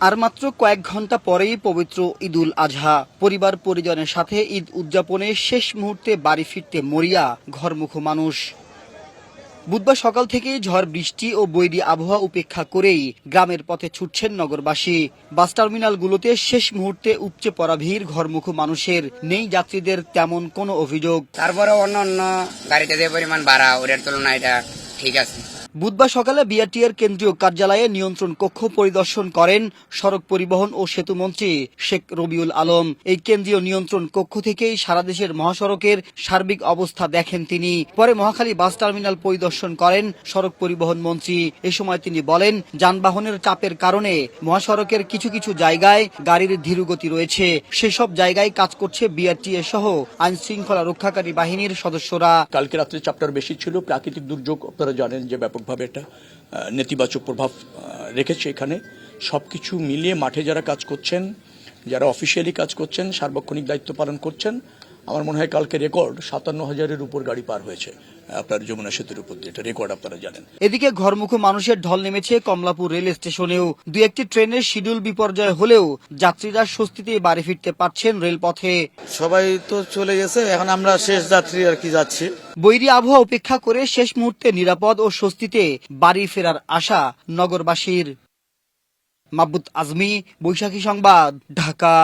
আর মাত্র কয়েক ঘন্টা পরেই পবিত্র ঈদুল আজহা। পরিবার পরিজনের সাথে ঈদ উদযাপনে শেষ মুহূর্তে বাড়ি ফিরতে মরিয়া ঘরমুখো মানুষ। বুধবার সকাল থেকেই ঝড় বৃষ্টি ও বৈরী আবহাওয়া উপেক্ষা করেই গ্রামের পথে ছুটছেন নগরবাসী। বাস টার্মিনালগুলোতে শেষ মুহূর্তে উপচে পড়া ভিড় ঘরমুখো মানুষের, নেই যাত্রীদের তেমন কোনো অভিযোগ। তারপরে অন্য অন্য গাড়িতে যে পরিমাণ ভাড়া ওটার তুলনায় এটা ঠিক আছে। বুধবার সকালে বিআরটিএর কেন্দ্রীয় কার্যালয়ে নিয়ন্ত্রণ কক্ষ পরিদর্শন করেন সড়ক পরিবহন ও সেতু মন্ত্রী শেখ রবিউল আলম। এই কেন্দ্রীয় নিয়ন্ত্রণ কক্ষ থেকেই সারা দেশের মহাসড়কের সার্বিক অবস্থা দেখেন তিনি। পরে মহাখালী বাস টার্মিনাল পরিদর্শন করেন সড়ক পরিবহন মন্ত্রী। এ সময় তিনি বলেন, যানবাহনের চাপের কারণে মহাসড়কের কিছু কিছু জায়গায় গাড়ির ধীরগতি রয়েছে। সেসব জায়গায় কাজ করছে বিআরটিএ সহ আইন শৃঙ্খলা রক্ষাকারী বাহিনীর সদস্যরা। কালকে রাত্রে চাপটার বেশি ছিল। প্রাকৃতিক দুর্যোগ, আপনারা জানেন যে ব্যাপকভাবে এটা নেতিবাচক প্রভাব রেখেছে। এখানে সবকিছু মিলিয়ে মাঠে যারা কাজ করছেন, যারা অফিসিয়ালি কাজ করছেন, সার্বক্ষণিক দায়িত্ব পালন করছেন, আমার মনে হয় কালকে রেকর্ড 57,000-এর উপর গাড়ি পার হয়েছে আপনার যমুনা সেতুর উপর দিয়ে। এটা রেকর্ড, আপনারা জানেন। এদিকে ঘরমুখো মানুষের ঢল নেমেছে কমলাপুর রেল স্টেশনেও। দু একটি ট্রেনের শিডিউল বিপর্যয় হলেও যাত্রীরা স্বস্তিতে বাড়ি ফিরতে পারছেন রেলপথে। সবাই তো চলে গেছে, এখন আমরা শেষ যাত্রী আর কি যাচ্ছি। বৈরী আবহাওয়া উপেক্ষা করে শেষ মুহূর্তে নিরাপদ ও স্বস্তিতে বাড়ি ফেরার আশা নগরবাসীর। মাহবুব আজমি, বৈশাখী সংবাদ, ঢাকা।